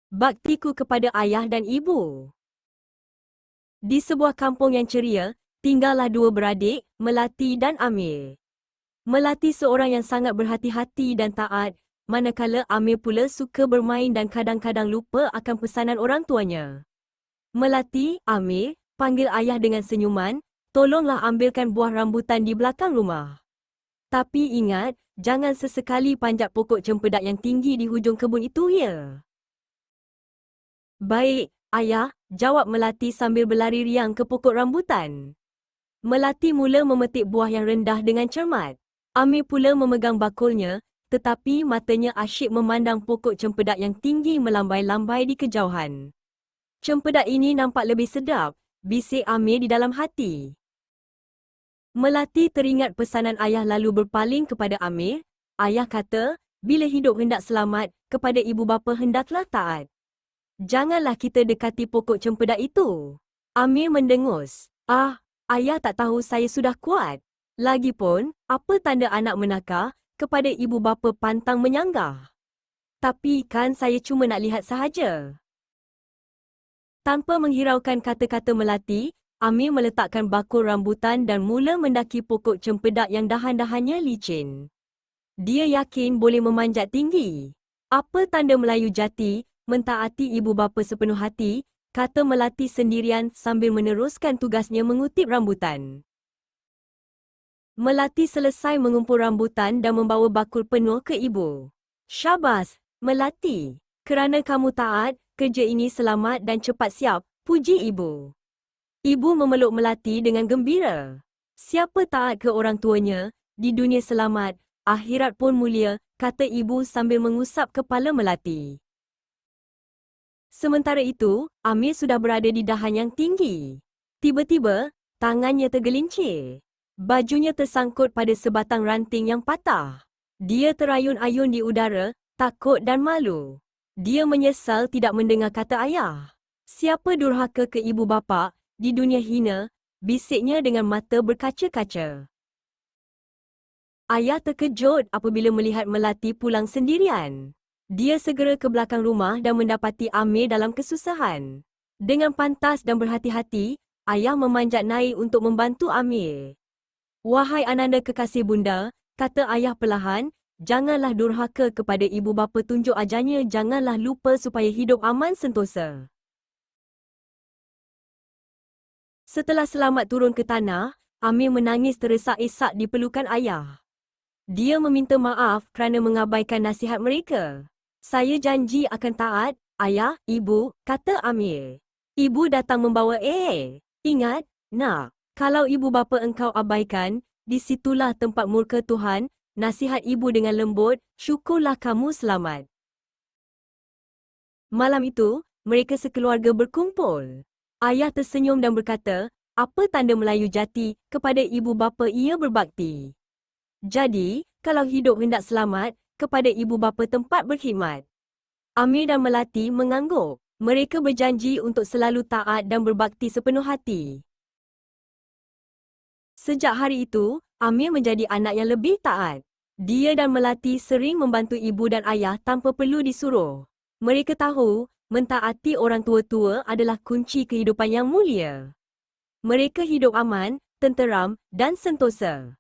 Baktiku kepada ayah dan ibu. Di sebuah kampung yang ceria, tinggallah dua beradik, Melati dan Amir. Melati seorang yang sangat berhati-hati dan taat, manakala Amir pula suka bermain dan kadang-kadang lupa akan pesanan orang tuanya. Melati, Amir, panggil ayah dengan senyuman, tolonglah ambilkan buah rambutan di belakang rumah. Tapi ingat, jangan sesekali panjat pokok cempedak yang tinggi di hujung kebun itu, ya. Baik, ayah, jawab Melati sambil berlari riang ke pokok rambutan. Melati mula memetik buah yang rendah dengan cermat. Amir pula memegang bakulnya, tetapi matanya asyik memandang pokok cempedak yang tinggi melambai-lambai di kejauhan. Cempedak ini nampak lebih sedap, bisik Amir di dalam hati. Melati teringat pesanan ayah lalu berpaling kepada Amir. Ayah kata, bila hidup hendak selamat, kepada ibu bapa hendaklah taat. Janganlah kita dekati pokok cempedak itu. Amir mendengus. Ayah tak tahu saya sudah kuat. Lagipun, apa tanda anak menakar, kepada ibu bapa pantang menyanggah. Tapi kan saya cuma nak lihat sahaja. Tanpa menghiraukan kata-kata Melati, Amir meletakkan bakul rambutan dan mula mendaki pokok cempedak yang dahan-dahannya licin. Dia yakin boleh memanjat tinggi. Apa tanda Melayu jati, mentaati ibu bapa sepenuh hati, kata Melati sendirian sambil meneruskan tugasnya mengutip rambutan. Melati selesai mengumpul rambutan dan membawa bakul penuh ke ibu. Syabas, Melati. Kerana kamu taat, kerja ini selamat dan cepat siap, puji ibu. Ibu memeluk Melati dengan gembira. Siapa taat ke orang tuanya, di dunia selamat, akhirat pun mulia, kata ibu sambil mengusap kepala Melati. Sementara itu, Amir sudah berada di dahan yang tinggi. Tiba-tiba, tangannya tergelincir. Bajunya tersangkut pada sebatang ranting yang patah. Dia terayun-ayun di udara, takut dan malu. Dia menyesal tidak mendengar kata ayah. Siapa durhaka ke ibu bapa, di dunia hina, bisiknya dengan mata berkaca-kaca. Ayah terkejut apabila melihat Melati pulang sendirian. Dia segera ke belakang rumah dan mendapati Amir dalam kesusahan. Dengan pantas dan berhati-hati, ayah memanjat naik untuk membantu Amir. Wahai ananda kekasih bunda, kata ayah perlahan, janganlah durhaka kepada ibu bapa, tunjuk ajarnya, janganlah lupa supaya hidup aman sentosa. Setelah selamat turun ke tanah, Amir menangis teresak-esak di pelukan ayah. Dia meminta maaf kerana mengabaikan nasihat mereka. Saya janji akan taat, ayah, ibu, kata Amir. Ibu datang membawa Ingat, nak, kalau ibu bapa engkau abaikan, disitulah tempat murka Tuhan, nasihat ibu dengan lembut, syukurlah kamu selamat. Malam itu, mereka sekeluarga berkumpul. Ayah tersenyum dan berkata, apa tanda Melayu jati, kepada ibu bapa ia berbakti. Jadi, kalau hidup hendak selamat, kepada ibu bapa tempat berkhidmat. Amir dan Melati mengangguk. Mereka berjanji untuk selalu taat dan berbakti sepenuh hati. Sejak hari itu, Amir menjadi anak yang lebih taat. Dia dan Melati sering membantu ibu dan ayah tanpa perlu disuruh. Mereka tahu, mentaati orang tua-tua adalah kunci kehidupan yang mulia. Mereka hidup aman, tenteram dan sentosa.